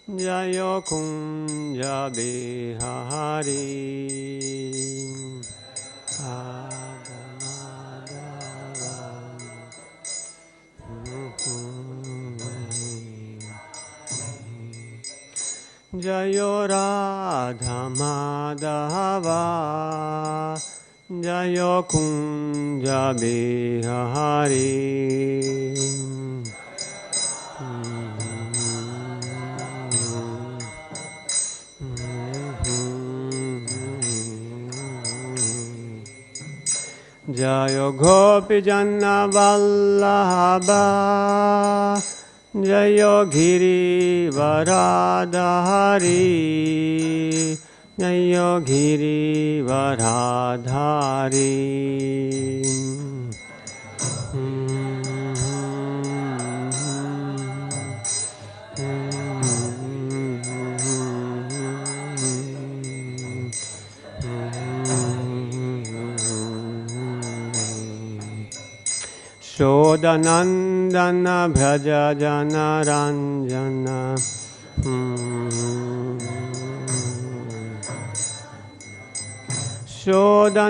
Jayo Kunja Bihari Jayo Radha Madhava Jayo Kunja Bihari Jayo Gopi Janna Vallabha Jayo Giri Varadhari Jayo Giri Varadhari Shodanandana Bhaja Jana Ranjana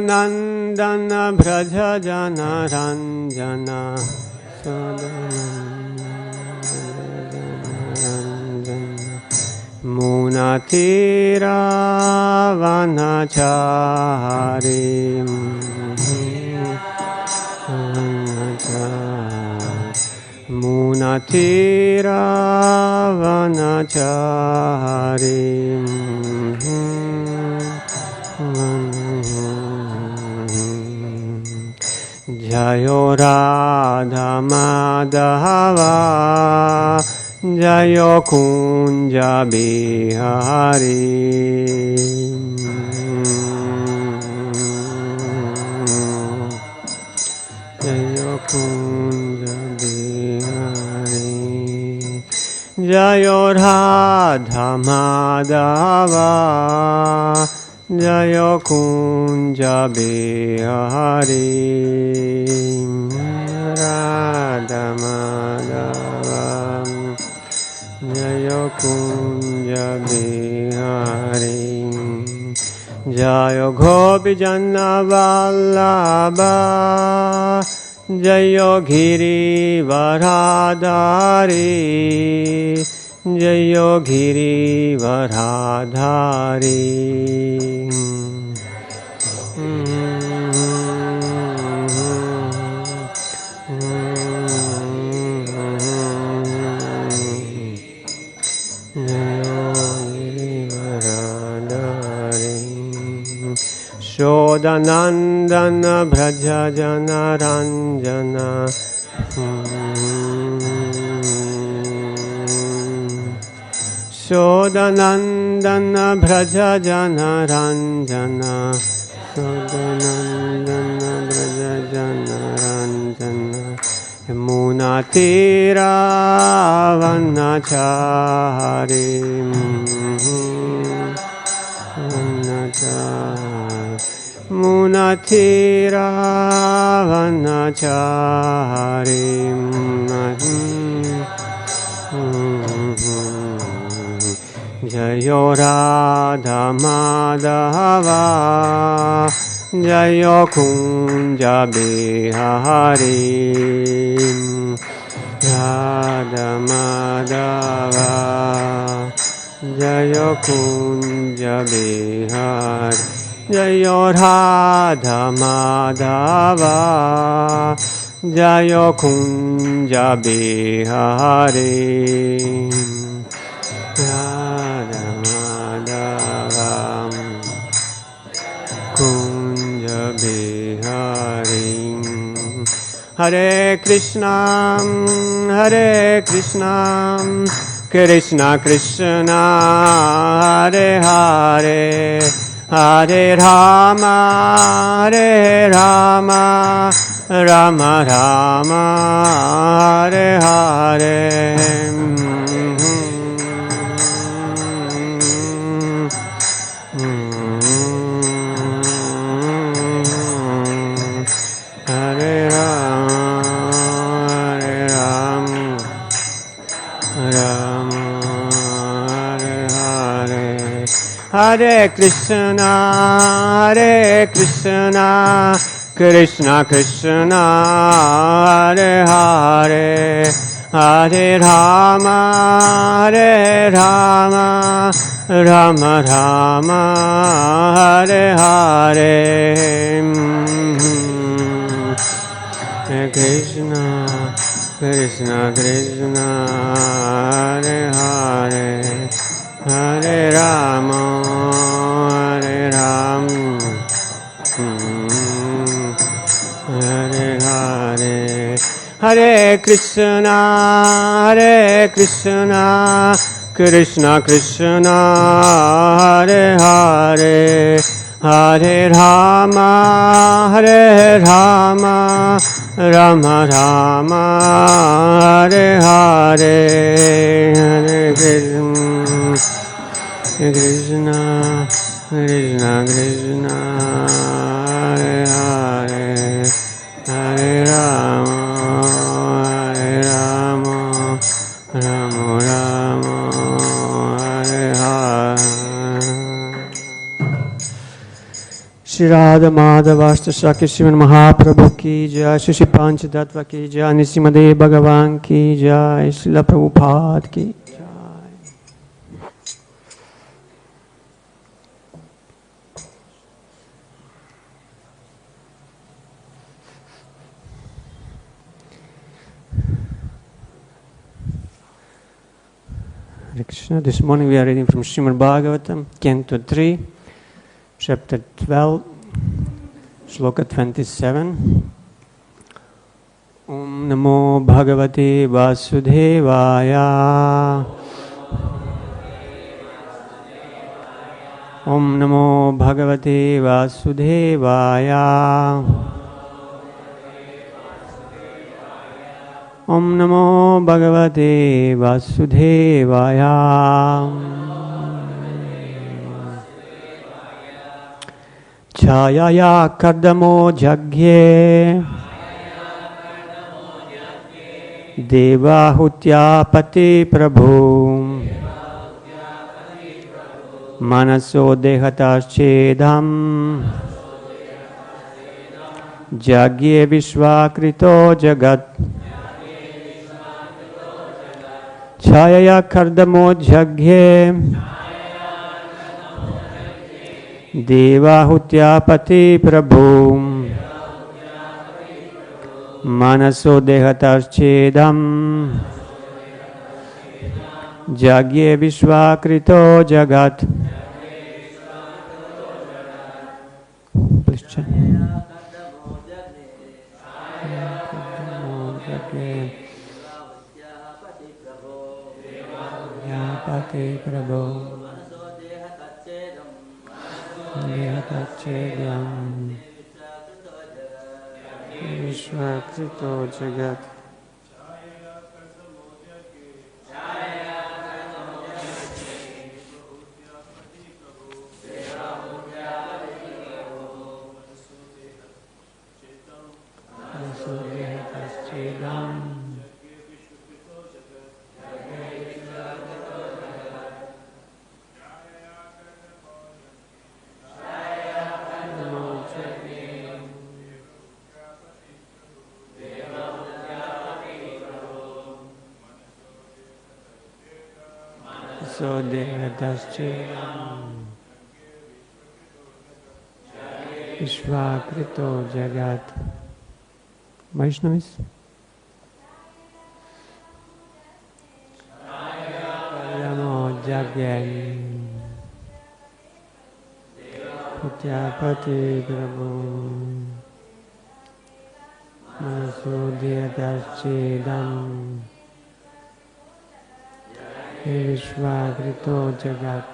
Shodanandana Bhaja Jana Ranjana Munatira Vanachari Munatira Vanachari Jayo Radha Madhava Jayo Kunja Bihari Jayo Kunja Bihari Jayo Radha Madhava Jayo Kunja Bihari Radha Madhava Jayo Kunja Bihari Jayo Gopi Janna Vallabha Jayo Giri Varadhari Jayo Giri Varadhari Shodanandana Bhaja Jana Ranjana Shodanandana Bhaja Jana Ranjana Shodanandana Bhaja Jana Ranjana Munatira Vanachari Munatira Vanachari Jayo Radha Madhava Jayo Kunja Bihari Radha Madhava Jayo Kunja Bihari Jayo Radha Madhava Jayo Kunja Bihari Radha Madhava Kunja Bihari Hare Krishna Krishna Krishna Hare Hare Hare Rama Rama Rama Hare Hare Hare Rama Hare Krishna, Hare Krishna, Krishna Krishna, Hare Hare, Hare Rama, Hare Rama, Rama Rama, Hare Hare. Hare Krishna, Krishna Krishna, Hare Hare, Hare Rama, Hare Rama, Hare Hare. Hare Krishna, Hare Krishna, Krishna Krishna, Hare Hare, Hare Rama, Hare Rama, Rama Rama, Hare Hare. Hare Krishna, Krishna Krishna, Hare Hare, Hare Rama, Hare Rama, Rama Rama, Hare Hare. Shri Radha Madhava Ashtasakya Sriman Mahaprabhu ki jai, Shri Pancha Tattva ki jai, Nisimade Bhagavan ki jai, Srila Prabhupada ki jai. Hare Krishna. This morning we are reading from Srimad Bhagavatam, Canto 3, Chapter 12, Shloka 27. Om Namo Bhagavate Vasudevaya. Om Namo Bhagavate Vasudevaya. Om Namo Bhagavate Vasudevaya. Chayaya Kardamo Jagye Devahutya Pati Prabhu Manaso Dehatarchedham Jagye Vishvakrito Jagat. Chayaya Kardamo Jagye Devahutyapati Prabhu Manaso Dehatarchedam Jagye Vishvakrito Jagat. Please chant. Pati Prabhu Dehatachedam Vishvakrito Jagat. So Devataschedam Vishvakrito Jagat. Vaishnavis. Namo Jagyan Utyapati Prabhu Manaso Devataschedam Vishvakrito Jagat.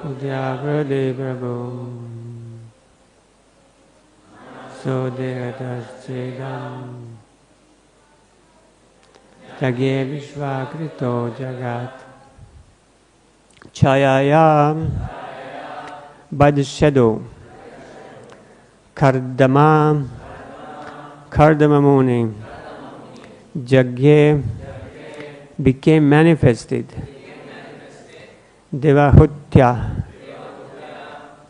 Udyapati Prabhu So Devataschedam Jagye Vishvakrito Jagat. Chayaya, by the shadow. Kardama, Kardama Muni Jagye became manifested Devahutya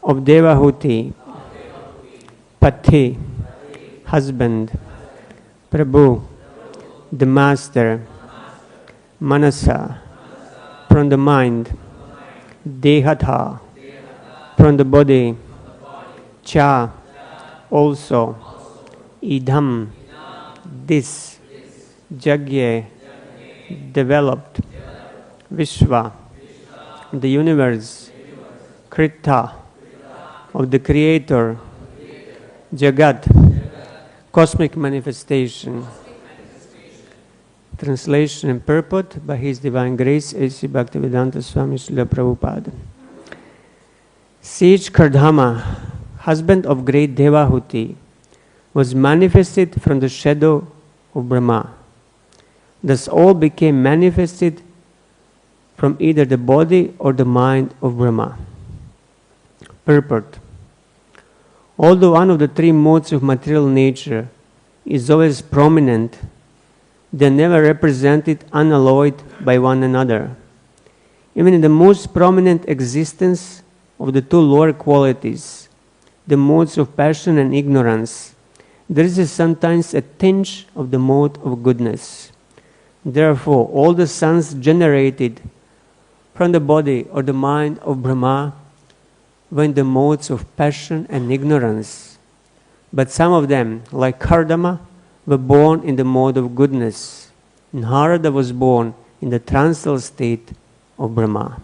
of Devahuti Pati husband Prabhu the master Manasa from the mind Dehatha from the body Cha also Idham this Jagye developed Vishwa the universe Krita of the creator Jagat cosmic manifestation. Translation and purport by His Divine Grace A.C. Bhaktivedanta Swami Srila Prabhupada. Sage Kardama, husband of great Devahuti, was manifested from the shadow of Brahma. Thus all became manifested from either the body or the mind of Brahma. Purport. Although one of the three modes of material nature is always prominent, they are never represented unalloyed by one another. Even in the most prominent existence of the two lower qualities, the modes of passion and ignorance, there is sometimes a tinge of the mode of goodness. Therefore, all the sons generated from the body or the mind of Brahma were in the modes of passion and ignorance. But some of them, like Kardama, were born in the mode of goodness. Narada was born in the transcendental state of Brahma.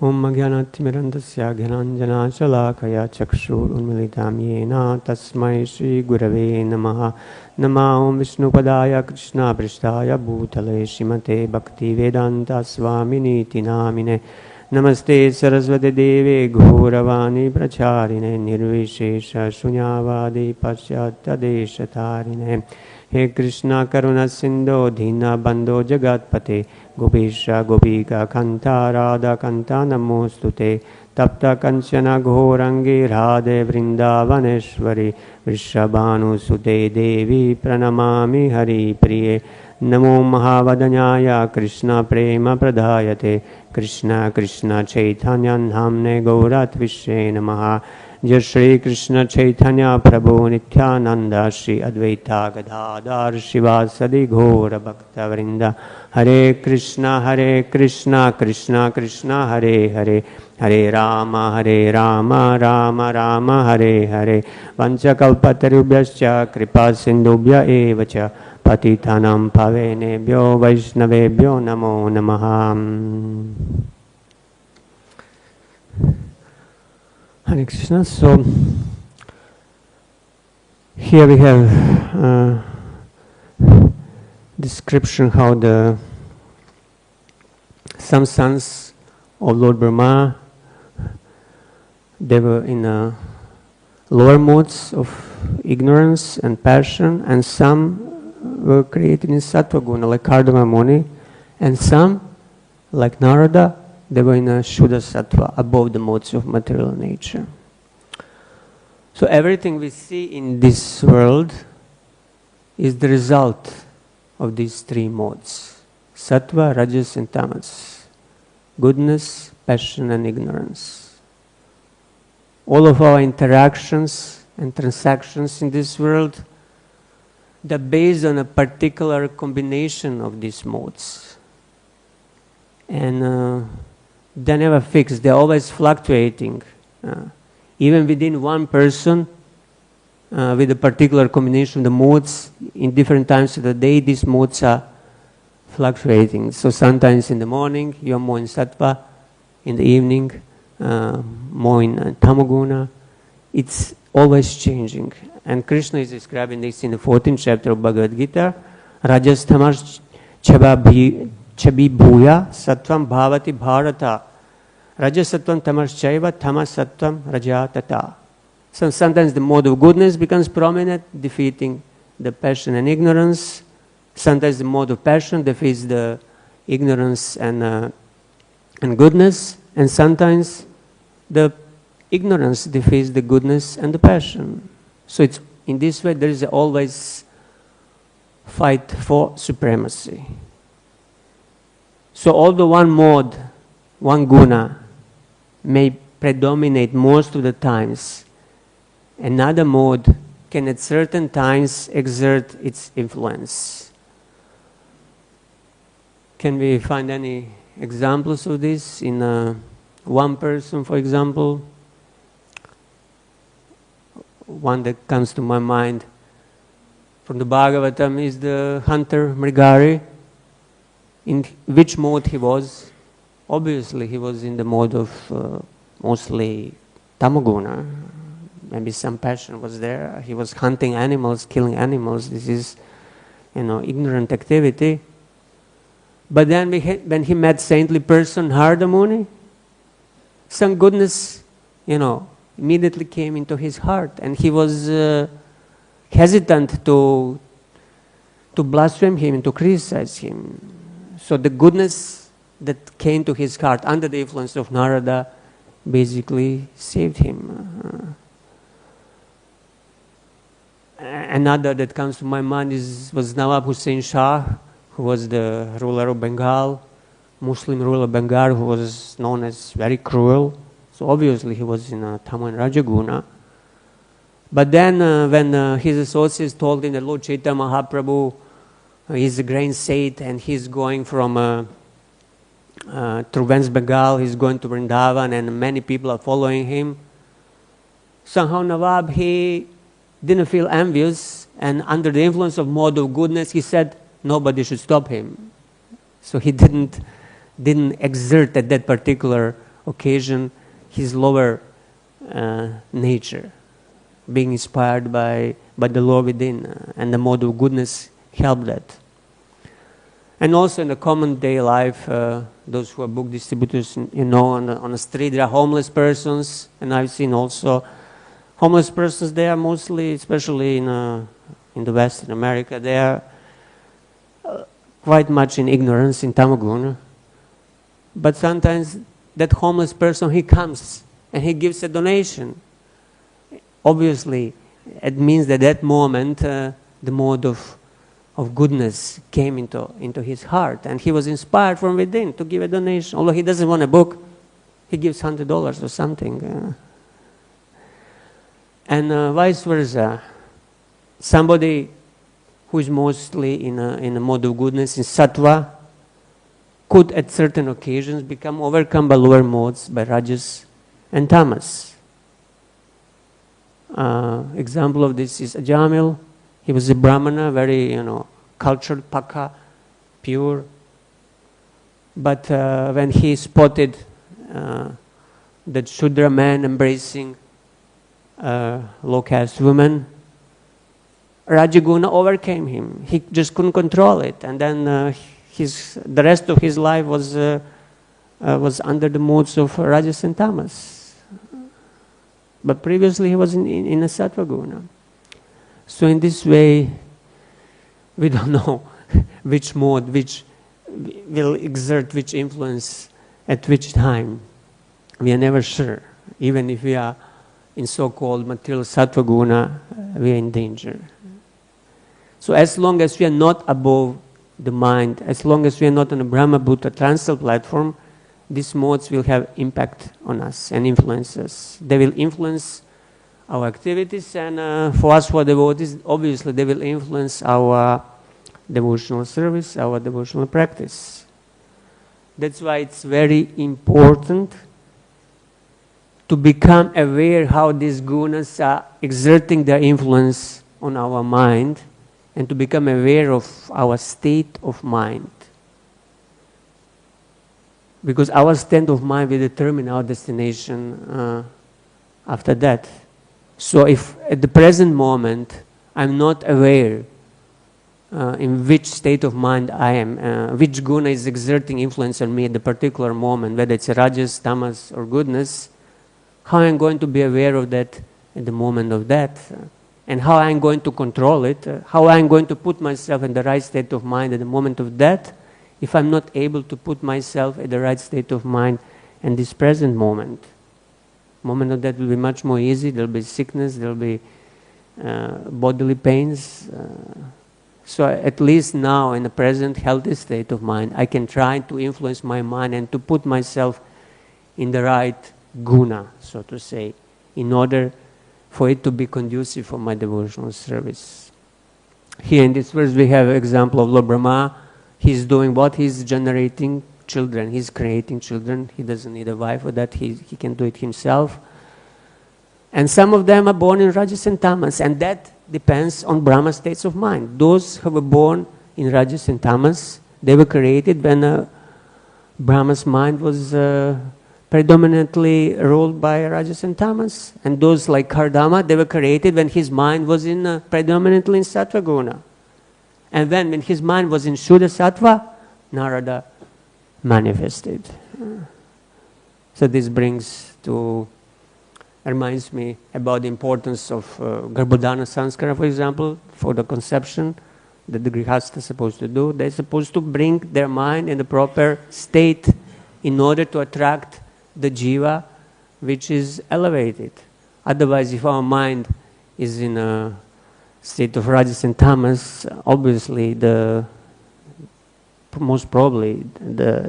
Om Jnanatimirandasya Gyananjana Shalakaya Chakshur Unmilitam Yena Tasmai Shri Gurave Namaha Nama Om Vishnupadaya Krishna Prishtaya Bhutale Shrimate Bhakti Vedanta Swamini Namine Namaste Saraswati Deve Gauravani Pracharine Nirvishesha Shunyavadi Paschatya Deshatarine He Krishna Karuna Sindho Dina Bandho Jagatpate Gopesha Gopika Kanta Radha Kanta Namostute Tapta Kanchana Ghorangi Radhe Vrindavaneshwari Vrishabhanu Sute Devi Pranamami Hari Priye Namo Mahavadanyaya Krishna Prema Pradayate Krishna Krishna Chaitanya Namne Gaurat Vishe Namaha Jai Shri Krishna Chaitanya Prabhu Nityananda Shri Advaita Gadadhar Shivasadi Ghora Bhakta Vrinda Hare Krishna Krishna Krishna Hare Hare Hare Rama Rama Rama Hare Hare Vanchakalpatarubhyascha Kripa Sindhubhya Evacha Patitanam Pavenebhyo Vaishnavebhyo Namo Namaha. Hare Krishna. So here we have description how some sons of Lord Brahma, they were in lower modes of ignorance and passion, and some were created in Sattva Guna, like Kardama Muni, and some, like Narada, they were in a Shuddha Sattva, above the modes of material nature. So everything we see in this world is the result of these three modes: Sattva, Rajas and Tamas. Goodness, passion and ignorance. All of our interactions and transactions in this world, they're based on a particular combination of these modes. And they're never fixed, they're always fluctuating. Even within one person, with a particular combination of the modes, in different times of the day, these modes are fluctuating. So sometimes in the morning, you're more in Sattva, in the evening, more in Tamoguna. It's always changing. And Krishna is describing this in the 14th chapter of Bhagavad Gita. Rajas tamas chabi bhuya sattvam bhavati bharata. Rajas sattvam tamas chaiva tamas sattvam rajatata. So sometimes the mode of goodness becomes prominent, defeating the passion and ignorance. Sometimes the mode of passion defeats the ignorance and goodness. And sometimes the ignorance defeats the goodness and the passion. So it's In this way, there is always fight for supremacy. So although one mode, one guna, may predominate most of the times, another mode can at certain times exert its influence. Can we find any examples of this in one person, for example? One that comes to my mind from the Bhagavatam is the hunter Mrigari. In which mode he was? Obviously, he was in the mode of mostly tamaguna. Maybe some passion was there. He was hunting animals, killing animals. This is, ignorant activity. But then when he met saintly person Narada Muni, some goodness, immediately came into his heart, and he was hesitant to blaspheme him and to criticize him. So the goodness that came to his heart under the influence of Narada basically saved him. Another that comes to my mind was Nawab Hussain Shah, who was the ruler of Bengal, Muslim ruler of Bengal, who was known as very cruel. So obviously he was in Tama and Rajaguna. But then when his associates told him that Lord Chaitanya Mahaprabhu is a great saint and he's going from through West Bengal, he's going to Vrindavan and many people are following him, somehow Nawab, he didn't feel envious, and under the influence of mode of goodness, he said nobody should stop him. So he didn't exert at that particular occasion his lower nature, being inspired by the law within, and the mode of goodness helped that. And also in the common day life, those who are book distributors, on the street, there are homeless persons, and I've seen also homeless persons. They are mostly, especially in the West, in America, they are quite much in ignorance, in tamaguna. But sometimes that homeless person, he comes and he gives a donation. Obviously, it means that that moment, the mode of goodness came into his heart, and he was inspired from within to give a donation. Although he doesn't want a book, he gives $100 or something. And vice versa. Somebody who is mostly in a mode of goodness, in sattva, could at certain occasions become overcome by lower modes, by rajas and tamas. Example of this is Ajamil. He was a brahmana, very cultured, paka, pure. But when he spotted that Shudra man embracing low caste woman, Rajaguna overcame him. He just couldn't control it, and then the rest of his life was under the modes of rajas and tamas. But previously he was in a sattva guna. So in this way, we don't know which mode, which will exert which influence at which time. We are never sure. Even if we are in so-called material sattva guna, we are in danger. So as long as we are not above the mind, as long as we are not on a Brahma Bhuta transcendental platform, these modes will have impact on us and influence us. They will influence our activities, and for us, for devotees, obviously they will influence our devotional service, our devotional practice. That's why it's very important to become aware how these gunas are exerting their influence on our mind, and to become aware of our state of mind. Because our state of mind will determine our destination after that. So if at the present moment I'm not aware in which state of mind I am, which guna is exerting influence on me at the particular moment, whether it's rajas, tamas, or goodness, how I'm going to be aware of that at the moment of that? And how I'm going to control it, how I'm going to put myself in the right state of mind at the moment of that, if I'm not able to put myself at the right state of mind in this present moment. Moment of that will be much more easy. There will be sickness, there will be bodily pains. So at least now, in the present healthy state of mind, I can try to influence my mind and to put myself in the right guna, so to say, in order for it to be conducive for my devotional service. Here in this verse we have an example of Lord Brahma. He's doing what? He's generating children. He's creating children. He doesn't need a wife for that. He can do it himself. And some of them are born in Rajas and Tamas, and that depends on Brahma states of mind. Those who were born in Rajas and Tamas, they were created when Brahma's mind was predominantly ruled by Rajas and Tamas. And those like Kardama, they were created when his mind was in predominantly in Sattva Guna. And then when his mind was in Shuddha Sattva, Narada manifested. So this reminds me about the importance of Garbhodana Sanskara, for example, for the conception that the Grihastha is supposed to do. They're supposed to bring their mind in the proper state in order to attract the jiva which is elevated. Otherwise, if our mind is in a state of Rajas and Tamas, obviously most probably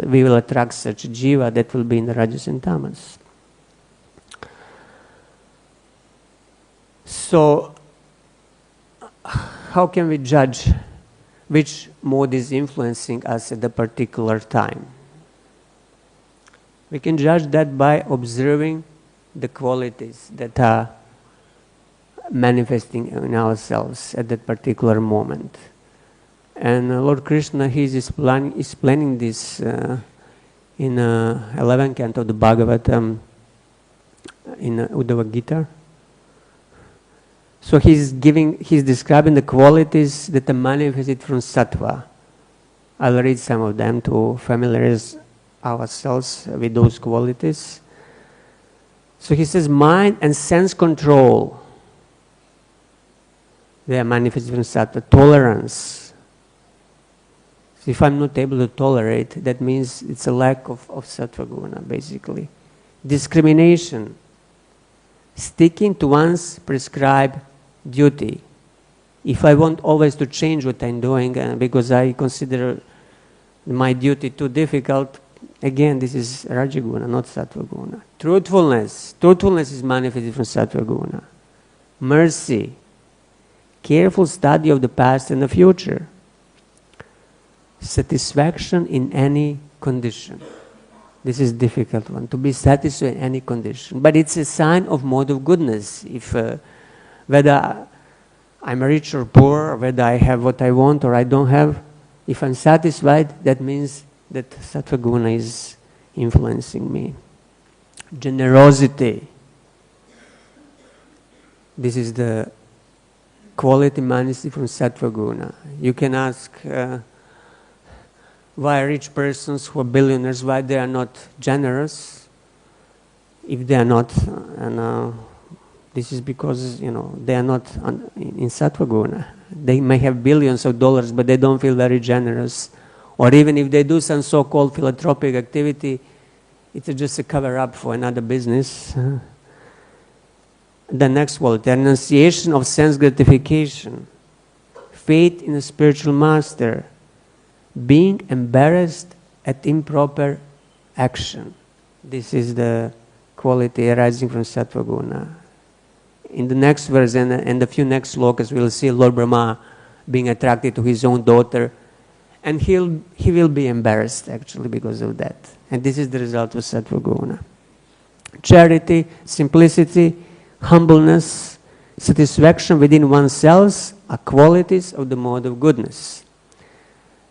we will attract such jiva that will be in the Rajas and Tamas. So, how can we judge which mode is influencing us at a particular time? We can judge that by observing the qualities that are manifesting in ourselves at that particular moment. And Lord Krishna, he is explaining this in 11th canto of the Bhagavatam in Uddhava Gita. So he's describing the qualities that are manifested from sattva. I'll read some of them to familiarize ourselves with those qualities. So he says, mind and sense control, they are manifested from sattva. Tolerance. So if I'm not able to tolerate, that means it's a lack of sattva guna, basically. Discrimination. Sticking to one's prescribed duty. If I want always to change what I'm doing because I consider my duty too difficult, again, this is Rajaguna, not Sattva Guna. Truthfulness. Truthfulness is manifested from Sattva Guna. Mercy. Careful study of the past and the future. Satisfaction in any condition. This is a difficult one, to be satisfied in any condition. But it's a sign of mode of goodness. If whether I'm rich or poor, or whether I have what I want or I don't have, if I'm satisfied, that means that Sattva Guna is influencing me. Generosity. This is the quality manifested from Sattva Guna. You can ask why rich persons who are billionaires, why they are not generous, if they are not, this is because, they are not in Sattva Guna. They may have billions of dollars, but they don't feel very generous. Or even if they do some so-called philanthropic activity, it's just a cover-up for another business. The next quality, renunciation of sense gratification, faith in a spiritual master, being embarrassed at improper action. This is the quality arising from Sattva Guna. In the next verse and the few next slokas, we'll see Lord Brahma being attracted to his own daughter, and he will be embarrassed actually because of that. And this is the result of Sattva Guna. Charity, simplicity, humbleness, satisfaction within oneself are qualities of the mode of goodness.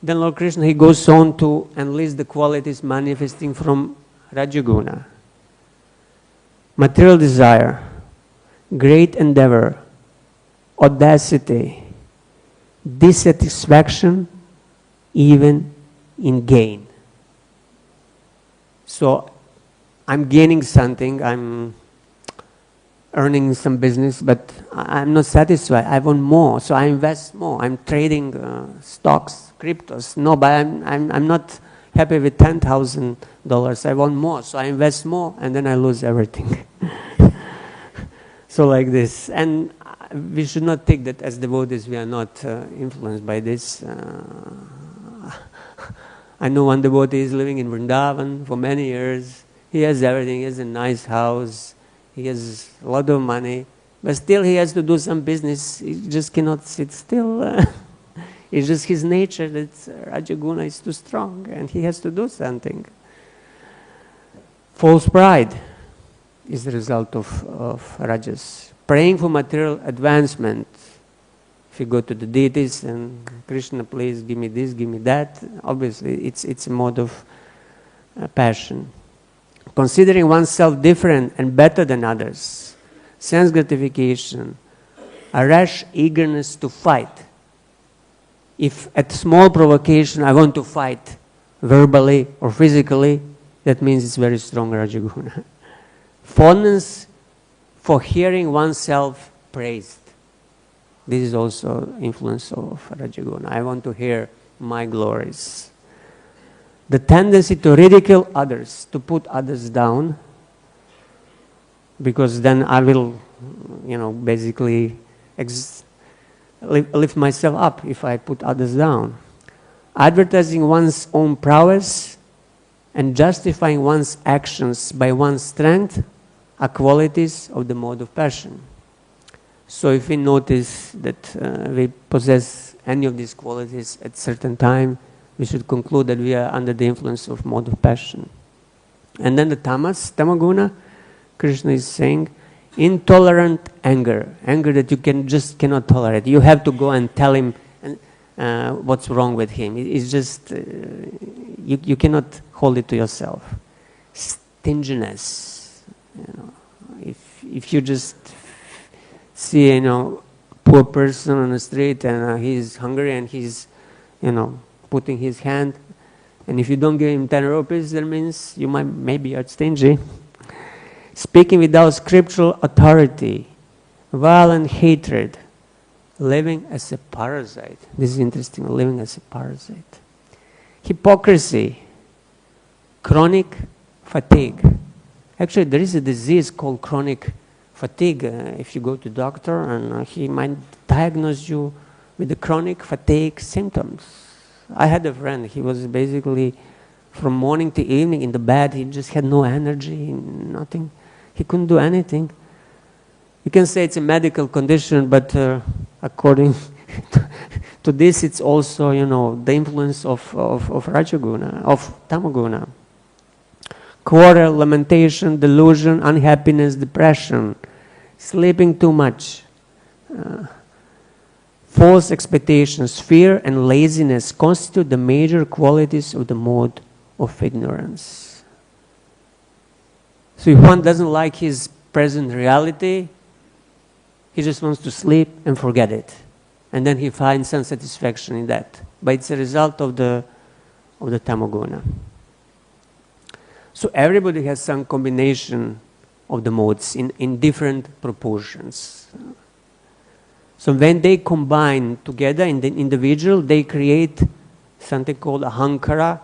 Then Lord Krishna, he goes on to enlist the qualities manifesting from Rajaguna. Material desire, great endeavor, audacity, dissatisfaction, even in gain. So I'm gaining something, I'm earning some business, but I'm not satisfied. I want more, so I invest more. I'm trading stocks, cryptos. No, but I'm not happy with $10,000. I want more, so I invest more, and then I lose everything. So like this, and we should not think that as devotees we are not influenced by this. I know one devotee is living in Vrindavan for many years. He has everything. He has a nice house. He has a lot of money. But still he has to do some business. He just cannot sit still. It's just his nature that Rajaguna is too strong and he has to do something. False pride is the result of Rajas. Praying for material advancement. If you go to the deities and Krishna, please give me this, give me that, obviously it's a mode of passion. Considering oneself different and better than others, sense gratification, a rash eagerness to fight. If at small provocation I want to fight verbally or physically, that means it's very strong Rajaguna. Fondness for hearing oneself praised. This is also influence of Rajaguna. I want to hear my glories. The tendency to ridicule others, to put others down, because then I will, basically lift myself up if I put others down. Advertising one's own prowess and justifying one's actions by one's strength are qualities of the mode of passion. So if we notice that we possess any of these qualities at certain time, we should conclude that we are under the influence of mode of passion. And then the tamaguna, Krishna is saying, intolerant anger, anger that you cannot tolerate. You have to go and tell him what's wrong with him. It's just, you cannot hold it to yourself. Stinginess, if you just see, poor person on the street and he's hungry and he's, putting his hand, and if you don't give him 10 rupees, that means you maybe are stingy. Speaking without scriptural authority, violent hatred, living as a parasite. This is interesting, living as a parasite. Hypocrisy, chronic fatigue. Actually, there is a disease called chronic fatigue. If you go to doctor, and he might diagnose you with the chronic fatigue symptoms. I had a friend, he was basically from morning to evening in the bed, he just had no energy, nothing. He couldn't do anything. You can say it's a medical condition, but according to this, it's also, the influence of Rajaguna, of Tamaguna. Quarrel, lamentation, delusion, unhappiness, depression, sleeping too much, false expectations, fear, and laziness constitute the major qualities of the mode of ignorance. So if one doesn't like his present reality, he just wants to sleep and forget it. And then he finds some satisfaction in that. But it's a result of the tamaguna. So everybody has some combination of the modes in different proportions. So when they combine together in the individual, they create something called ahankara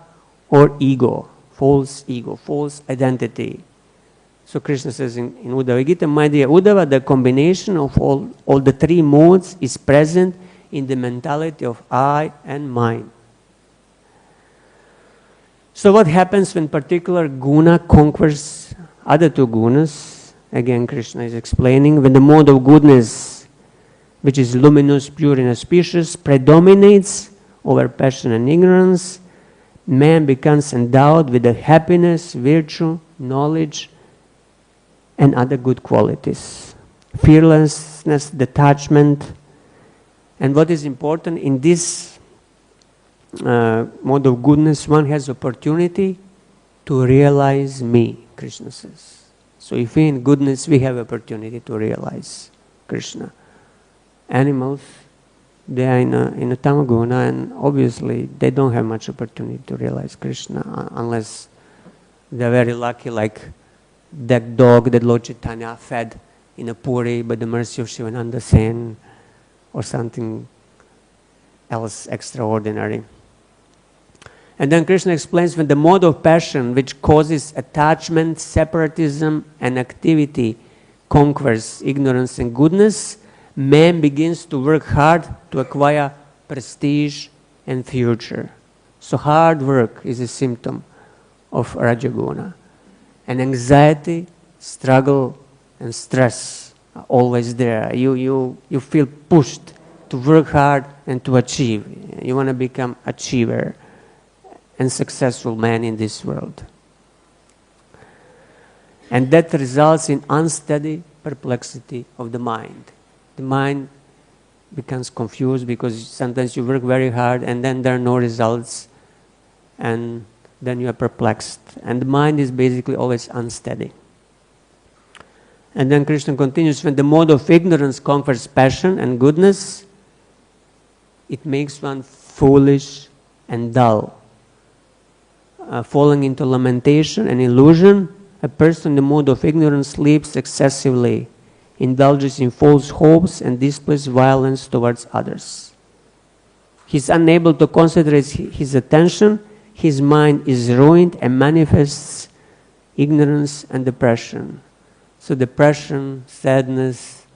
or ego, false identity. So Krishna says in Uddhava Gita, my dear Uddhava, the combination of all the three modes is present in the mentality of I and mine. So what happens when particular guna conquers other two gunas? Again, Krishna is explaining, when the mode of goodness, which is luminous, pure, and auspicious, predominates over passion and ignorance, man becomes endowed with the happiness, virtue, knowledge, and other good qualities. Fearlessness, detachment. And what is important in this mode of goodness, one has opportunity to realize me, Krishna says. So if we in goodness, we have opportunity to realize Krishna. Animals, they are in a tamaguna, and obviously they don't have much opportunity to realize Krishna unless they're very lucky, like that dog that Lord Chaitanya fed in a puri by the mercy of Shivananda Sen, or something else extraordinary. And then Krishna explains, when the mode of passion which causes attachment, separatism, and activity conquers ignorance and goodness, man begins to work hard to acquire prestige and future. So hard work is a symptom of Rajaguna. And anxiety, struggle, and stress are always there. You feel pushed to work hard and to achieve. You want to become achiever and successful man in this world. And that results in unsteady perplexity of the mind. The mind becomes confused because sometimes you work very hard and then there are no results, and then you are perplexed. And the mind is basically always unsteady. And then Krishna continues, when the mode of ignorance conquers passion and goodness, it makes one foolish and dull. Falling into lamentation and illusion, a person in the mode of ignorance sleeps excessively, indulges in false hopes, and displays violence towards others. He is unable to concentrate his attention, his mind is ruined and manifests ignorance and depression. So depression, sadness,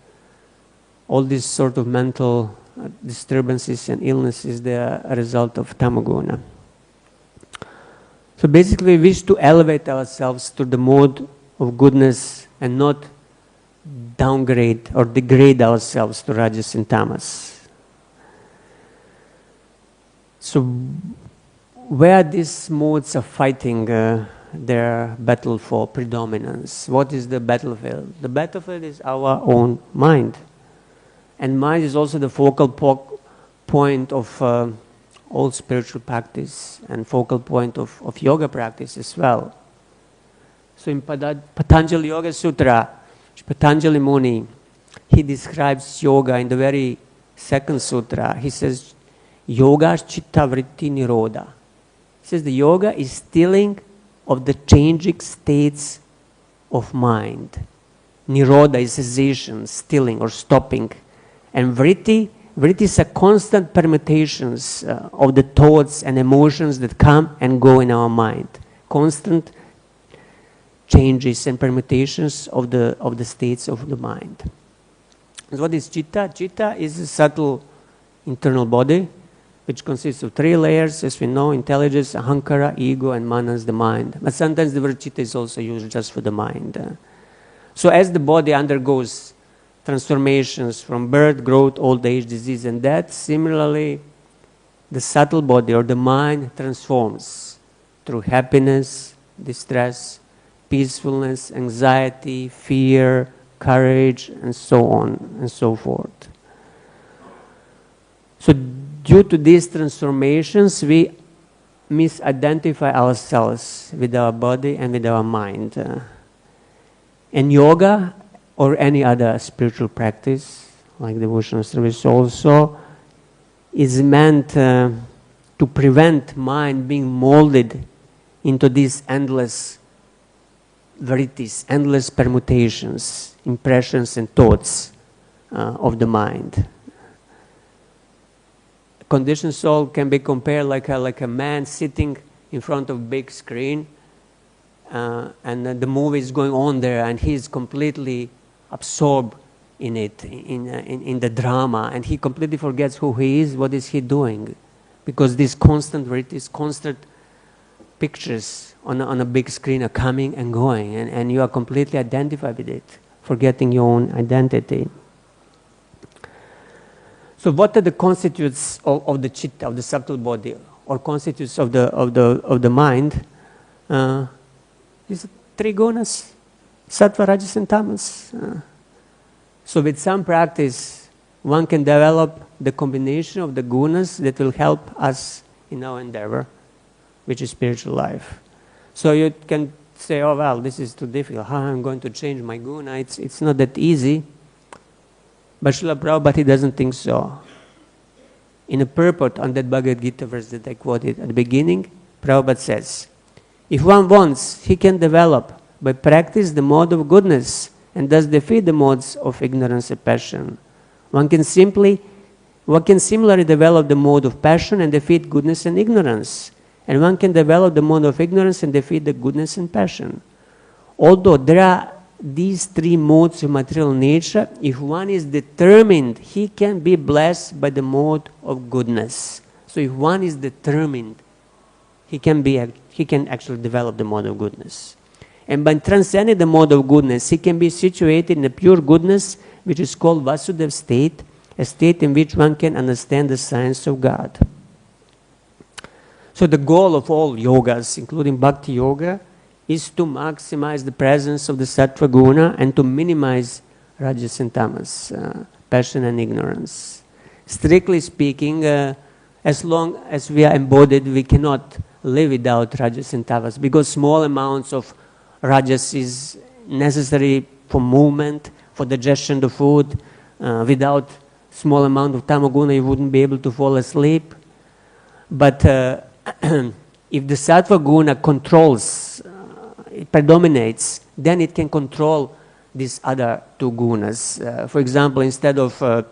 all these sort of mental disturbances and illnesses, they are a result of tamaguna. So basically we wish to elevate ourselves to the mode of goodness and not downgrade or degrade ourselves to rajas and tamas. So where these modes are fighting their battle for predominance, what is the battlefield? The battlefield is our own mind. And mind is also the focal point of all spiritual practice and focal point of yoga practice as well. So in Patanjali Yoga Sutra, Patanjali Muni, he describes yoga in the very second sutra. He says, yoga chitta vritti nirodha. He says the yoga is stilling of the changing states of mind. Nirodha is cessation, stilling or stopping. And vritti is a constant permutations of the thoughts and emotions that come and go in our mind. Constant changes and permutations of the states of the mind. And what is citta? Citta is a subtle internal body which consists of 3 layers, as we know: intelligence, ahankara, ego, and manas, the mind. But sometimes the word citta is also used just for the mind. So as the body undergoes transformations from birth, growth, old age, disease, and death, similarly the subtle body or the mind transforms through happiness, distress, peacefulness, anxiety, fear, courage, and so on and so forth. So due to these transformations, we misidentify ourselves with our body and with our mind. And yoga or any other spiritual practice, like devotional service also, is meant to prevent mind being molded into these endless verities, endless permutations, impressions and thoughts of the mind. Conditioned soul can be compared like a man sitting in front of a big screen, and the movie is going on there, and he's completely absorbed in it, in the drama, and he completely forgets who he is, what is he doing, because these constant verities, constant pictures on a big screen are coming and going, and you are completely identified with it, forgetting your own identity. So what are the constituents of the chitta, of the subtle body, or constituents of the mind? These 3 gunas, sattva, rajas, and tamas. So with some practice, one can develop the combination of the gunas that will help us in our endeavor, which is spiritual life. So you can say, oh well, this is too difficult. How am I going to change my guna? It's not that easy. But Srila Prabhupada, he doesn't think so. In a purport on that Bhagavad Gita verse that I quoted at the beginning, Prabhupada says, if one wants, he can develop by practice the mode of goodness and thus defeat the modes of ignorance and passion. One can similarly develop the mode of passion and defeat goodness and ignorance. And one can develop the mode of ignorance and defeat the goodness and passion. Although there are these three modes of material nature, if one is determined, he can be blessed by the mode of goodness. So if one is determined, he can actually develop the mode of goodness. And by transcending the mode of goodness, he can be situated in a pure goodness, which is called Vasudev state, a state in which one can understand the science of God. So the goal of all yogas, including Bhakti Yoga, is to maximize the presence of the Sattva Guna and to minimize Rajas and Tamas, passion and ignorance. Strictly speaking, as long as we are embodied, we cannot live without Rajas and Tamas, because small amounts of Rajas is necessary for movement, for digestion of food. Without small amount of Tamaguna, you wouldn't be able to fall asleep. But if the Sattva Guna controls, it predominates, then it can control these other two gunas. For example, instead of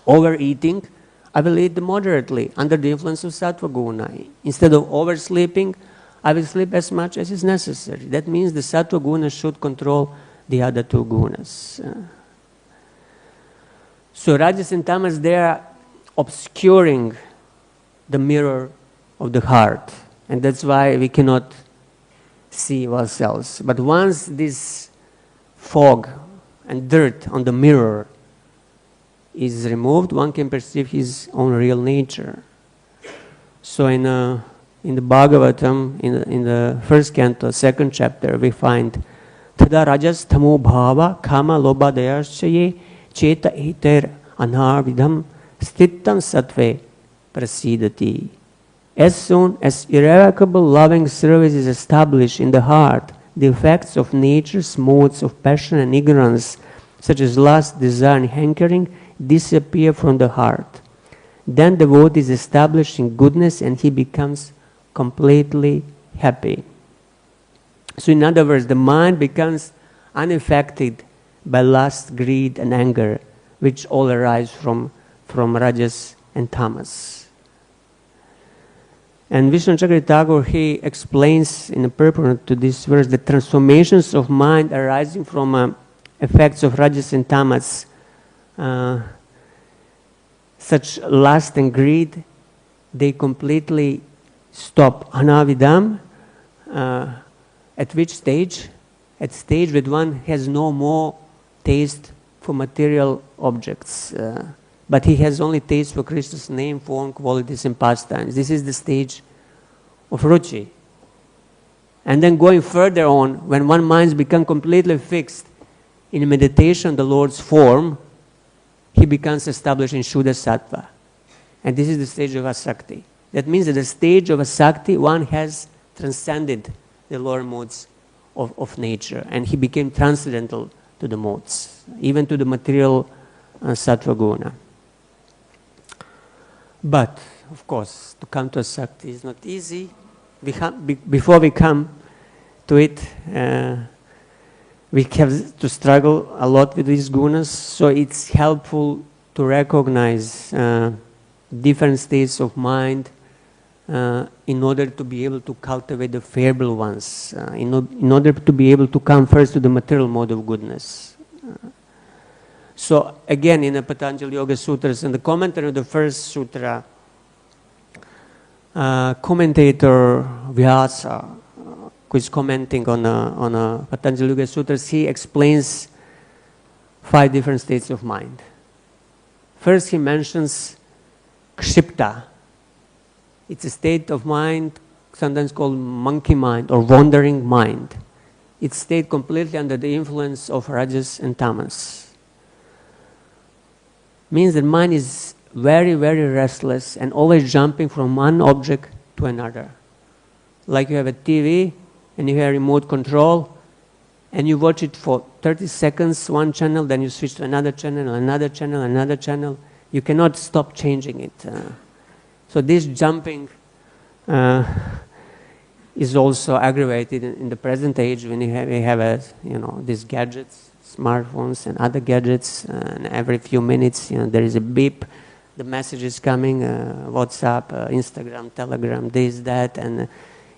overeating, I will eat moderately under the influence of Sattva Guna. Instead of oversleeping, I will sleep as much as is necessary. That means the Sattva Guna should control the other two gunas. So Rajas and Tamas, they are obscuring the mirror of the heart. And that's why we cannot see ourselves. But once this fog and dirt on the mirror is removed, one can perceive his own real nature. So in the Bhagavatam, in the first canto, second chapter, we find Tada rajas tamo bhava kama loba dayaschaye cheta eter anharvidam stittam sattve prasidati. As soon as irrevocable loving service is established in the heart, the effects of nature's modes of passion and ignorance, such as lust, desire, and hankering, disappear from the heart. Then the devotee is established in goodness and he becomes completely happy. So in other words, the mind becomes unaffected by lust, greed, and anger, which all arise from Rajas and Tamas. And Vishnu Chakravarti Thakur, he explains in a purport to this verse the transformations of mind arising from effects of Rajas and Tamas, such lust and greed, they completely stop. Anavidam, at which stage? At stage when one has no more taste for material objects, but he has only taste for Krishna's name, form, qualities, and pastimes. This is the stage of ruchi. And then going further on, when one mind becomes completely fixed in meditation, the Lord's form, he becomes established in Shuddha Sattva. And this is the stage of Asakti. That means that the stage of Asakti, one has transcended the lower modes of nature, and he became transcendental to the modes, even to the material Sattva Guna. But, of course, to come to Asakti is not easy. Before we come to it, we have to struggle a lot with these gunas, so it's helpful to recognize different states of mind in order to be able to cultivate the favorable ones, in order to be able to come first to the material mode of goodness. So again, in the Patanjali Yoga Sutras, in the commentary of the first sutra, commentator Vyasa, who is commenting on Patanjali Yoga Sutras, he explains 5 different states of mind. First, he mentions kshipta. It's a state of mind sometimes called monkey mind or wandering mind. It's stayed completely under the influence of Rajas and Tamas. Means that mind is very, very restless and always jumping from one object to another. Like you have a TV and you have remote control and you watch it for 30 seconds, one channel, then you switch to another channel, another channel, another channel. You cannot stop changing it. So this jumping is also aggravated in the present age when we have these gadgets, smartphones and other gadgets, and every few minutes there is a beep, the message is coming, WhatsApp, Instagram, Telegram, this, that, and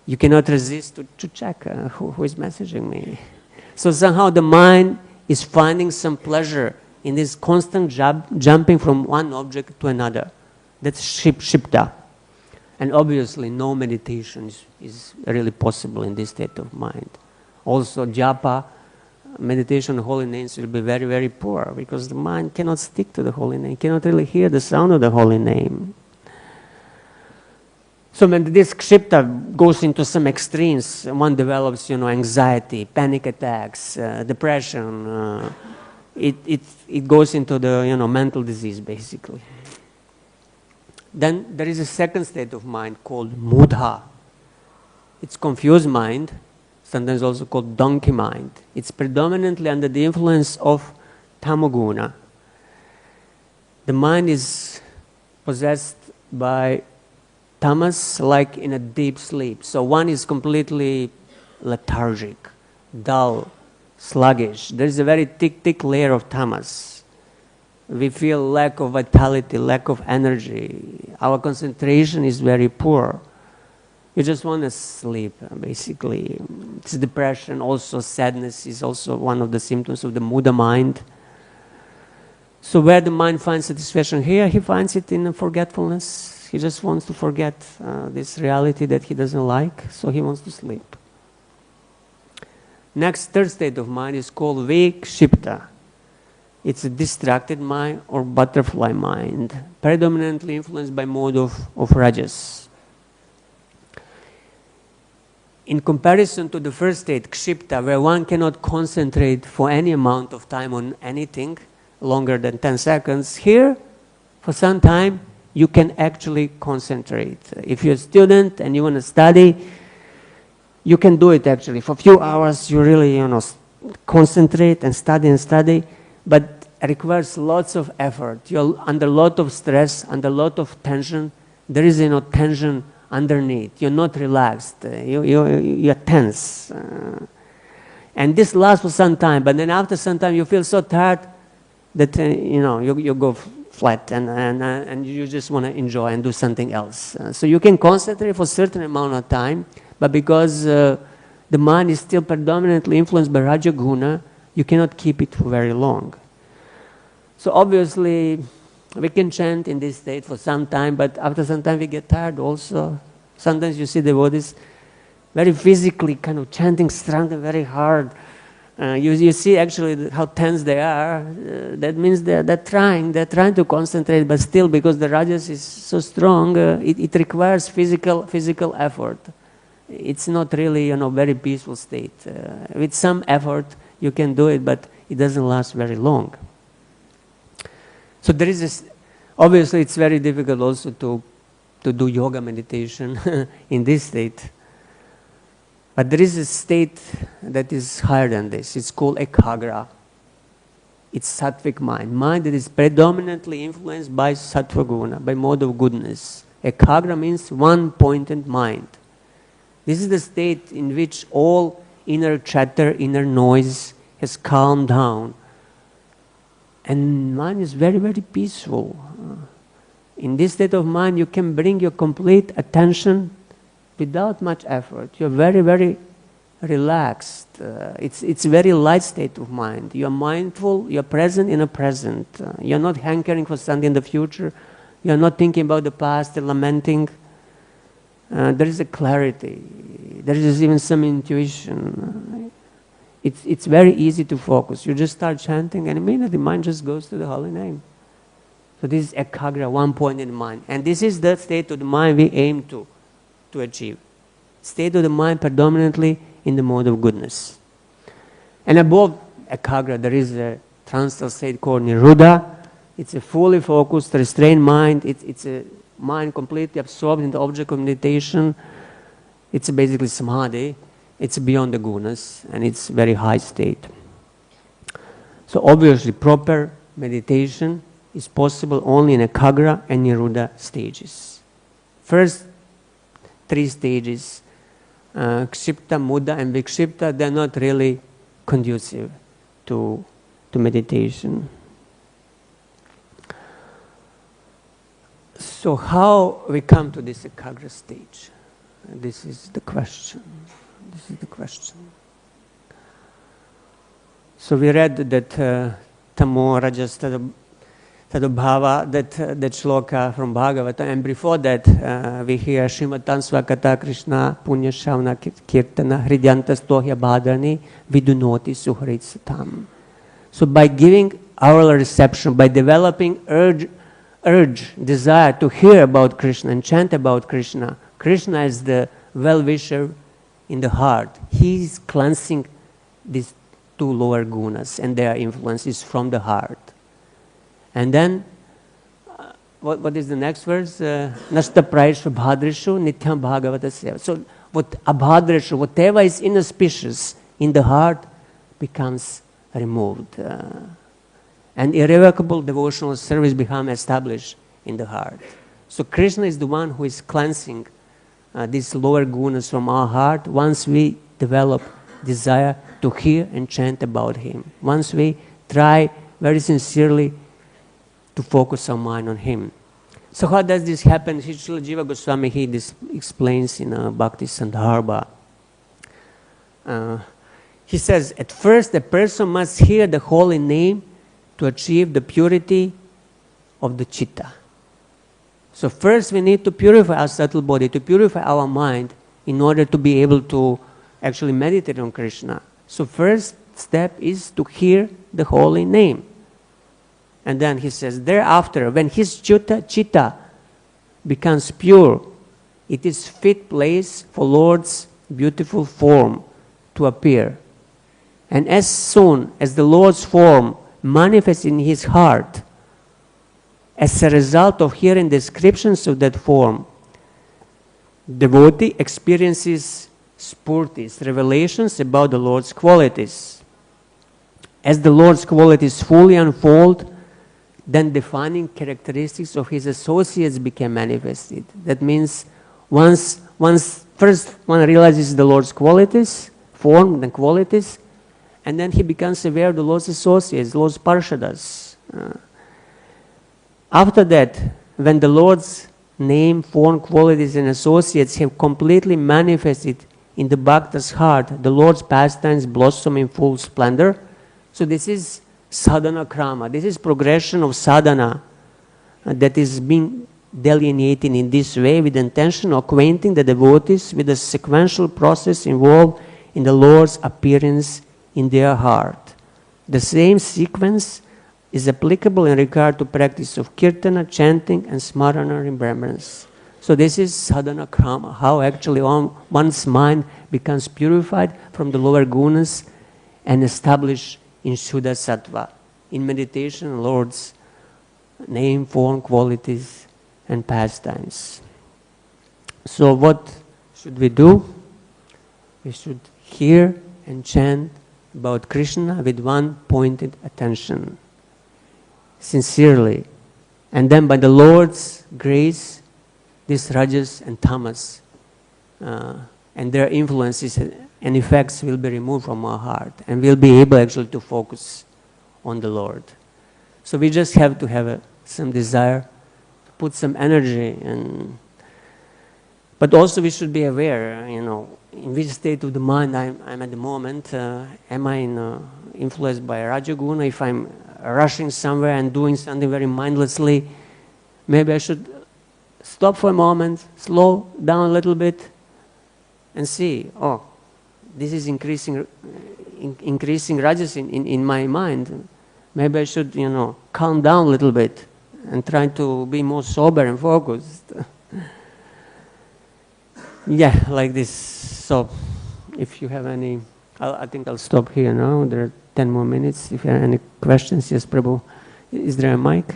you cannot resist to check who is messaging me. So somehow the mind is finding some pleasure in this constant jumping from one object to another. That's shipta. And obviously no meditation is really possible in this state of mind. Also japa, meditation on holy names will be very, very poor because the mind cannot stick to the holy name, cannot really hear the sound of the holy name. So when this kshipta goes into some extremes, one develops, anxiety, panic attacks, depression. It goes into the, mental disease basically. Then there is a second state of mind called mudha. It's confused mind, sometimes also called donkey mind. It's predominantly under the influence of tamoguna. The mind is possessed by tamas like in a deep sleep. So one is completely lethargic, dull, sluggish. There's a very thick layer of tamas. We feel lack of vitality, lack of energy. Our concentration is very poor. You just want to sleep, basically. It's depression, also sadness is also one of the symptoms of the Muda mind. So where the mind finds satisfaction here, he finds it in forgetfulness. He just wants to forget this reality that he doesn't like, so he wants to sleep. Next, third state of mind is called vikshipta. It's a distracted mind or butterfly mind, predominantly influenced by mode of rajas. In comparison to the first state, kshipta, where one cannot concentrate for any amount of time on anything longer than 10 seconds, here, for some time, you can actually concentrate. If you're a student and you want to study, you can do it actually. For a few hours, you really, concentrate and study, but it requires lots of effort. You're under a lot of stress, under a lot of tension. There is tension underneath. You're not relaxed. You're tense. And this lasts for some time, but then after some time you feel so tired that you go flat and you just want to enjoy and do something else. So you can concentrate for a certain amount of time, but because the mind is still predominantly influenced by Rajaguna, you cannot keep it for very long. So obviously, we can chant in this state for some time, but after some time we get tired also. Sometimes you see the devotees very physically kind of chanting strongly, very hard. You see actually how tense they are. That means they're trying to concentrate, but still because the rajas is so strong, it requires physical effort. It's not really very peaceful state. With some effort you can do it, but it doesn't last very long. So there is this, obviously it's very difficult also to do yoga meditation in this state. But there is a state that is higher than this. It's called ekagra. It's sattvic mind that is predominantly influenced by sattva guna, by mode of goodness. Ekagra means one-pointed mind. This is the state in which all inner chatter, inner noise has calmed down. And mind is very, very peaceful. In this state of mind, you can bring your complete attention without much effort. You're very, very relaxed. It's a very light state of mind. You're mindful, you're present in the present. You're not hankering for something in the future. You're not thinking about the past and lamenting. There is a clarity. There is even some intuition. It's very easy to focus. You just start chanting and immediately the mind just goes to the holy name. So this is ekagra, one point in mind. And this is the state of the mind we aim to achieve. State of the mind predominantly in the mode of goodness. And above ekagra there is a transcendental state called niruddha. It's a fully focused, restrained mind. It's a mind completely absorbed in the object of meditation. It's basically samadhi. It's beyond the gunas, and it's very high state. So obviously proper meditation is possible only in ekagra and niruddha stages. First 3 stages, kshipta, muddha, and vikshipta, they're not really conducive to meditation. So how we come to this ekagra stage? This is the question. So we read that Tamo Rajas Tadubhava, that shloka from Bhagavata, and before that we hear Srimatan Swakata Krishna Punya Shavana Kirtana Hridyantas Tohya Bhadrani Vidunoti Suharit Satam. So by giving oral reception, by developing urge, desire to hear about Krishna and chant about Krishna, Krishna is the well-wisher in the heart. He is cleansing these two lower gunas and their influences from the heart. And then, what is the next verse? Nasta praishu bhadrishu nityam bhagavata seva. So, abhadrishu, whatever is inauspicious in the heart becomes removed. And irrevocable devotional service becomes established in the heart. So, Krishna is the one who is cleansing these lower gunas from our heart once we develop desire to hear and chant about Him. Once we try very sincerely to focus our mind on Him. So how does this happen? Srila Jiva Goswami, he explains in Bhakti Sandarbha. He says, at first a person must hear the holy name to achieve the purity of the chitta. So first we need to purify our subtle body, to purify our mind in order to be able to actually meditate on Krishna. So first step is to hear the holy name. And then he says, thereafter, when his chitta becomes pure, it is fit place for Lord's beautiful form to appear. And as soon as the Lord's form manifests in his heart, as a result of hearing descriptions of that form, devotee experiences spurtis, revelations about the Lord's qualities. As the Lord's qualities fully unfold, then defining characteristics of his associates became manifested. That means first one realizes the Lord's qualities, form and qualities, and then he becomes aware of the Lord's associates, the Lord's parshadas. After that, when the Lord's name, form, qualities, and associates have completely manifested in the bhakta's heart, the Lord's pastimes blossom in full splendor. So this is sadhana krama. This is progression of sadhana that is being delineated in this way with the intention of acquainting the devotees with the sequential process involved in the Lord's appearance in their heart. The same sequence is applicable in regard to practice of kirtana, chanting, and smarana remembrance. So this is sadhana krama, how actually one's mind becomes purified from the lower gunas and established in Shuddha Sattva, in meditation, Lord's name, form, qualities, and pastimes. So what should we do? We should hear and chant about Krishna with one pointed attention, sincerely. And then by the Lord's grace, these rajas and tamas and their influences and effects will be removed from our heart, and we'll be able actually to focus on the Lord. So we just have to have some desire, to put some energy, but also we should be aware, in which state of the mind I'm at the moment. Am I influenced by Rajaguna? If I'm rushing somewhere and doing something very mindlessly, maybe I should stop for a moment, slow down a little bit, and see, this is increasing rajas in my mind. Maybe I should, calm down a little bit and try to be more sober and focused. Yeah, like this. So, if you have any, I think I'll stop here now. There are 10 more minutes. If you have any questions, yes, Prabhu. Is there a mic?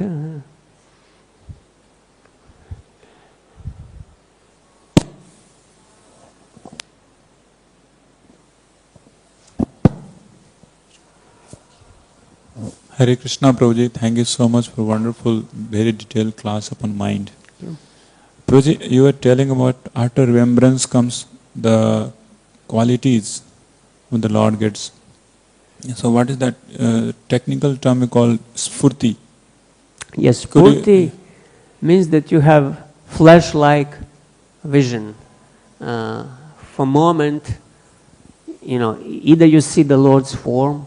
Hare Krishna Prabhuji, thank you so much for wonderful, very detailed class upon mind. Yeah. Prabhuji, you were telling about after remembrance comes the qualities when the Lord gets. So what is that technical term we call spurti? Yes, spurti means that you have flash-like vision. For a moment, either you see the Lord's form,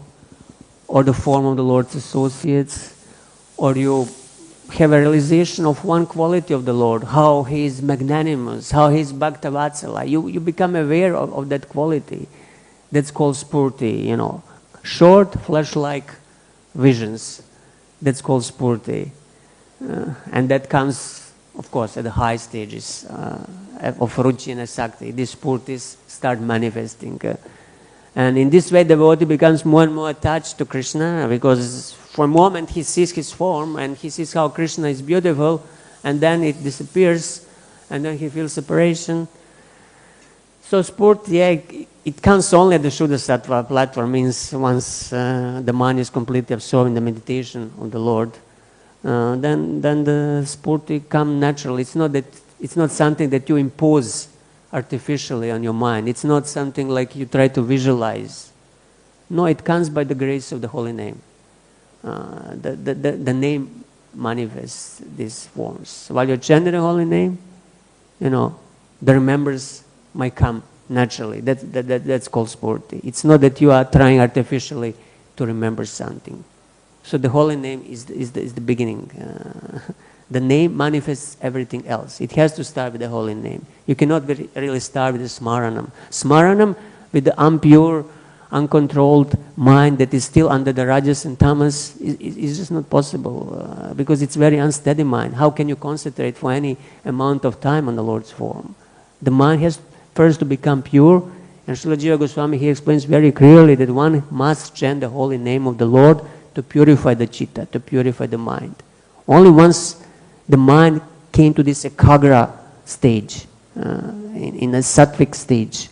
or the form of the Lord's associates, or you have a realization of one quality of the Lord, how He is magnanimous, how He is Bhaktavatsala. You become aware of that quality. That's called spurti, short, flash-like visions. That's called spurti. And that comes, of course, at the high stages of ruchi and asakti. These spurtis start manifesting. And in this way, the devotee becomes more and more attached to Krishna, because for a moment he sees his form and he sees how Krishna is beautiful, and then it disappears, and then he feels separation. So spurti, it comes only at the Shuddha Sattva platform, means once the mind is completely absorbed in the meditation of the Lord, then the spurti come naturally. It's not something that you impose artificially on your mind. It's not something like you try to visualize. No, it comes by the grace of the holy name. The name manifests these forms. While you're chanting the holy name, the remembrance might come naturally. That's called spurti. It's not that you are trying artificially to remember something. So the holy name is the beginning. The name manifests everything else. It has to start with the holy name. You cannot really start with the smaranam. Smaranam, with the impure, uncontrolled mind that is still under the rajas and tamas, is just not possible, because it's very unsteady mind. How can you concentrate for any amount of time on the Lord's form? The mind has first to become pure, and Srila Jiva Goswami, he explains very clearly that one must chant the holy name of the Lord to purify the chitta, to purify the mind. Only once the mind came to this ekagra stage, in a sattvic stage,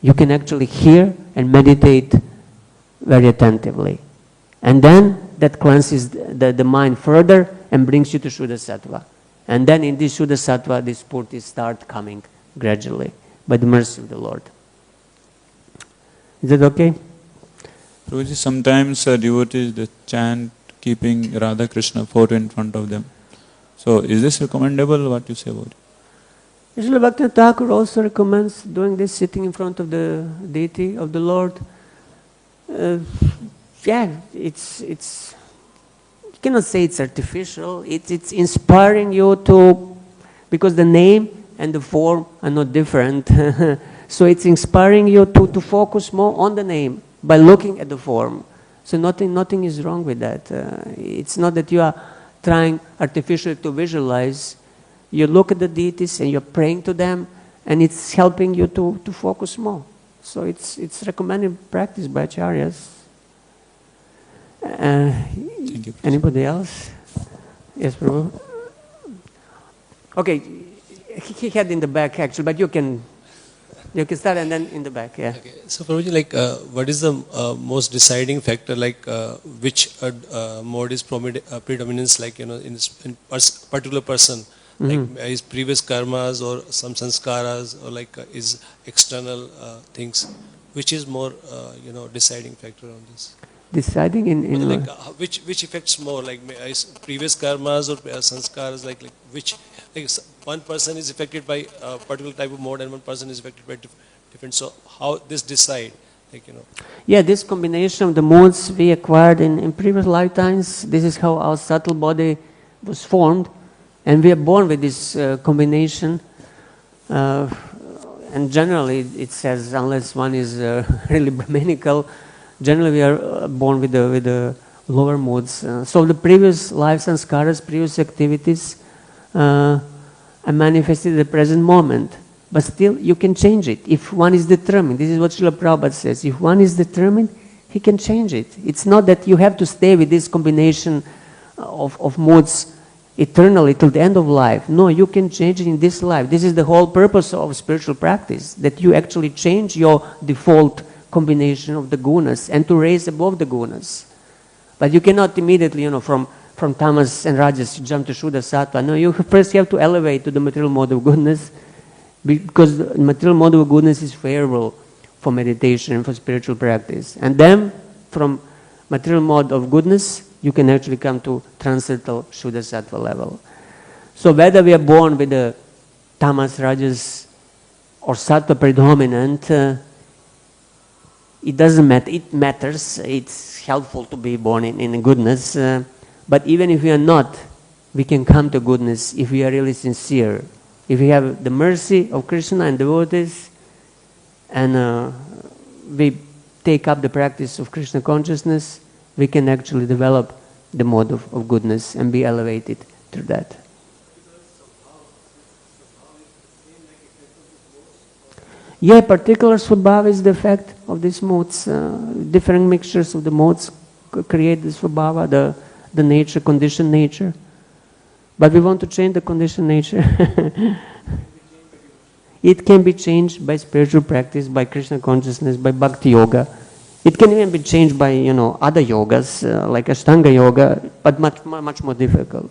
you can actually hear and meditate very attentively. And then that cleanses the mind further and brings you to Shuddha Sattva. And then in this Shuddha Sattva, these spurtis start coming gradually by the mercy of the Lord. Is that okay? Prabhuji, sometimes devotees they chant keeping Radha Krishna photo in front of them. So is this recommendable? What you say about it? Srila Bhaktivinoda Thakur also recommends doing this, sitting in front of the deity of the Lord. It's you cannot say it's artificial. It's inspiring you to, because the name and the form are not different. So it's inspiring you to focus more on the name by looking at the form. So nothing is wrong with that. It's not that you are trying artificially to visualize. You look at the deities and you're praying to them, and it's helping you to focus more. So it's recommended practice by acharyas. Thank you. Anybody else? Yes, Prabhu. Okay, he had in the back actually, but you can start and then in the back. Yeah. Okay. So Prabhuji, what is the most deciding factor, which mode is predominance, in particular person? Mm-hmm. Like his previous karmas or some sanskaras, or his external things, which is more deciding factor on this? Deciding in which affects more, his previous karmas or sanskaras, which one person is affected by a particular type of mode and one person is affected by different. So how this decide? Yeah, this combination of the modes we acquired in previous lifetimes. This is how our subtle body was formed. And we are born with this combination, and generally it says, unless one is really Brahminical, generally we are born with the lower modes. So the previous life sanskaras, previous activities are manifested at the present moment. But still you can change it if one is determined. This is what Srila Prabhupada says. If one is determined, he can change it. It's not that you have to stay with this combination of modes eternally till the end of life. No, you can change it in this life. This is the whole purpose of spiritual practice, that you actually change your default combination of the gunas and to raise above the gunas. But you cannot immediately, from tamas and rajas jump to Shuddha Sattva. No, you first have to elevate to the material mode of goodness, because the material mode of goodness is favorable for meditation and for spiritual practice. And then from material mode of goodness, you can actually come to transcendental Shuddha Sattva level. So whether we are born with the tamas, rajas, or sattva predominant, it doesn't matter. It matters. It helpful to be born in goodness. But even if we are not, we can come to goodness if we are really sincere. If we have the mercy of Krishna and devotees, and we take up the practice of Krishna consciousness, we can actually develop the mode of goodness and be elevated through that. Yeah, particular svabhava is the effect of these modes. Different mixtures of the modes create the svabhava, the nature, conditioned nature. But we want to change the conditioned nature. It can be changed by spiritual practice, by Krishna consciousness, by bhakti yoga. It can even be changed by, other yogas, like Ashtanga yoga, but much more difficult.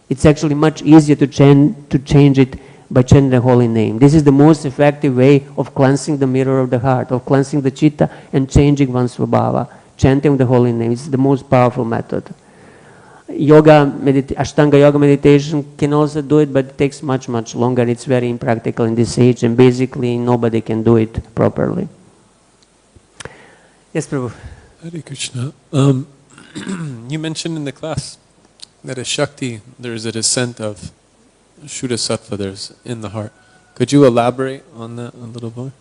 It's actually much easier to change it by chanting the holy name. This is the most effective way of cleansing the mirror of the heart, of cleansing the chitta and changing one's svabhava. Chanting the holy name is the most powerful method. Ashtanga yoga meditation can also do it, but it takes much longer. It's very impractical in this age, and basically nobody can do it properly. Yes, Prabhu. Hare Krishna. You mentioned in the class that as Shakti, there is a descent of Shuddha Sattva there's in the heart. Could you elaborate on that a little more?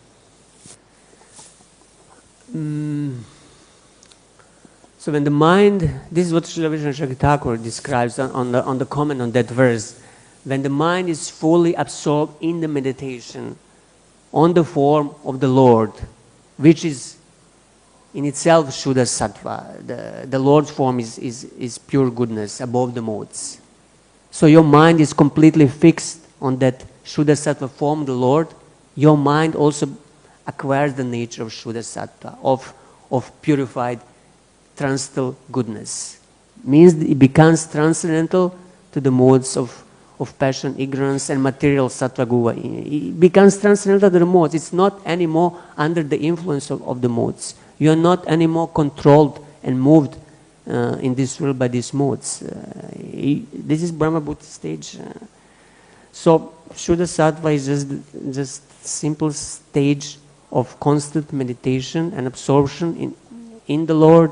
So when the mind, this is what Srila Vishnu Shakti Thakur describes on the comment on that verse. When the mind is fully absorbed in the meditation on the form of the Lord, which is in itself Shuddha Sattva. The Lord's form is pure goodness above the modes. So your mind is completely fixed on that Shuddha Sattva form, the Lord. Your mind also acquires the nature of Shuddha Sattva, of purified transcendental goodness. Means it becomes transcendental to the modes of passion, ignorance, and material sattva guva. It becomes transcendental to the modes. It's not anymore under the influence of the modes. You are not anymore controlled and moved in this world by these modes. This is Brahma Bhuta stage. So Shuddha Sattva is just simple stage of constant meditation and absorption in the Lord.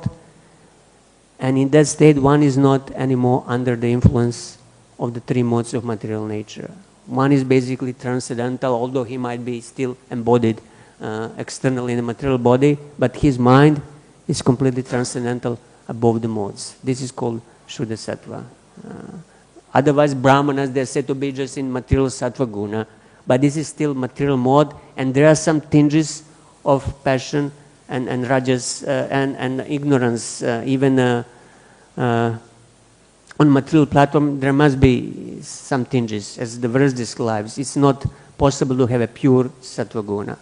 And in that state, one is not anymore under the influence of the three modes of material nature. One is basically transcendental, although he might be still embodied externally in the material body, but his mind is completely transcendental above the modes. This is called Shuddha Sattva. Otherwise, Brahmanas, they're said to be just in material sattva guna, but this is still material mode, and there are some tinges of passion and rajas and ignorance. Even on material platform, there must be some tinges, as the verse describes. It's not possible to have a pure sattva guna.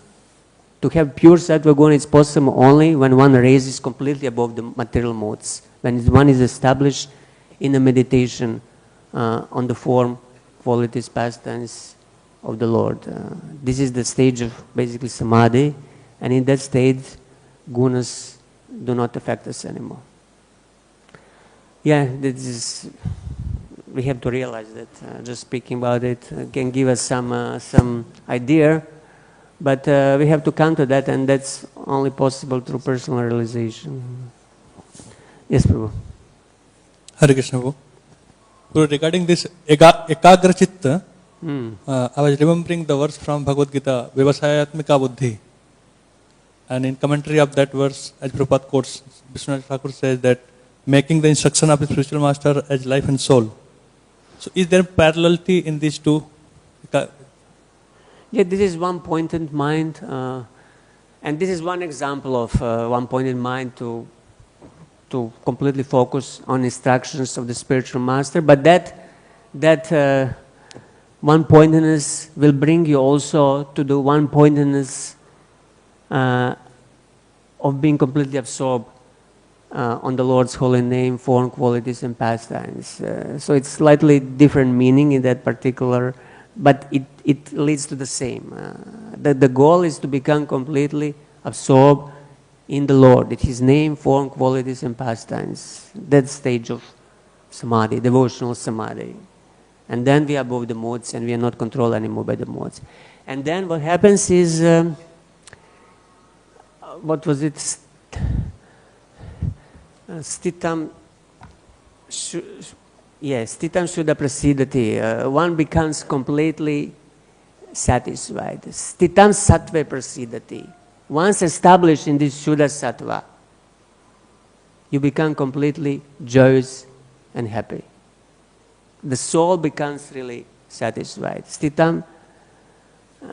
To have pure sattva guna is possible only when one raises completely above the material modes, when one is established in a meditation on the form, qualities, pastimes of the Lord. This is the stage of basically samadhi, and in that stage, gunas do not affect us anymore. Yeah, we have to realize that. Just speaking about it can give us some idea, but we have to come to that, and that's only possible through personal realization. Yes, Prabhu. Hare Krishna, Prabhu. So regarding this ekagra chitta, I was remembering the verse from Bhagavad Gita, Vivasayatmika buddhi. And in commentary of that verse, as Prabhupada quotes, Vishwanath Thakur says that making the instruction of the spiritual master as life and soul. So is there parallelity in these two? Yeah, this is one-pointed mind, and this is one example of one-pointed mind to completely focus on instructions of the spiritual master. But that one-pointedness will bring you also to the one-pointedness of being completely absorbed on the Lord's holy name, form, qualities, and pastimes. So it's slightly different meaning in that particular, but it leads to the same. The goal is to become completely absorbed in the Lord, His name, form, qualities, and pastimes. That stage of samadhi, devotional samadhi. And then we are above the modes, and we are not controlled anymore by the modes. And then what happens is, what was it? Stitam Stitam Shuddha Prasidati. One becomes completely satisfied. Stitam Sattva Prasidati. Once established in this Shuddha Sattva, you become completely joyous and happy. The soul becomes really satisfied. Stitam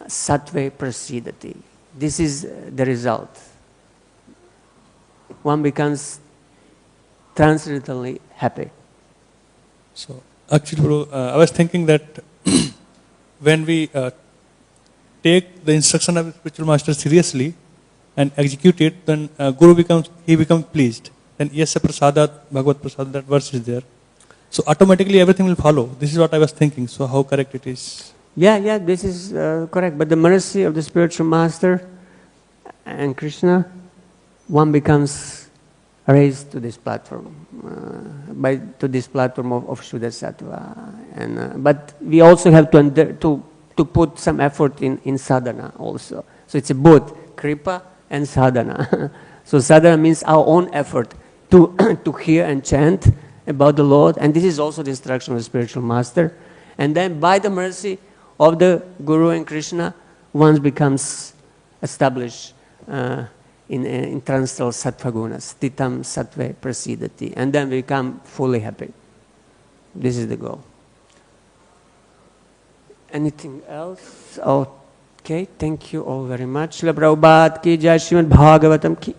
Sattva Prasidati. This is the result. One becomes transcendently happy. So, actually, Guru, I was thinking that when we take the instruction of the spiritual master seriously and execute it, then Guru becomes pleased. Then yasya prasadat, Bhagavad prasad, that verse is there. So automatically everything will follow. This is what I was thinking. So how correct it is? Yeah, this is correct. But the mercy of the spiritual master and Krishna, one becomes raised to this platform, to this platform of Shuddha Sattva. And but we also have to put some effort in sadhana also. So it's both kripa and sadhana. So sadhana means our own effort to hear and chant about the Lord, and this is also the instruction of the spiritual master. And then by the mercy of the Guru and Krishna, one becomes established in transcendental sattva gunas, titam sattva prasidati, and then we become fully happy. This is the goal. Anything else? Okay, thank you all very much. Srila Prabhupada ki jai, Srimad Bhagavatam ki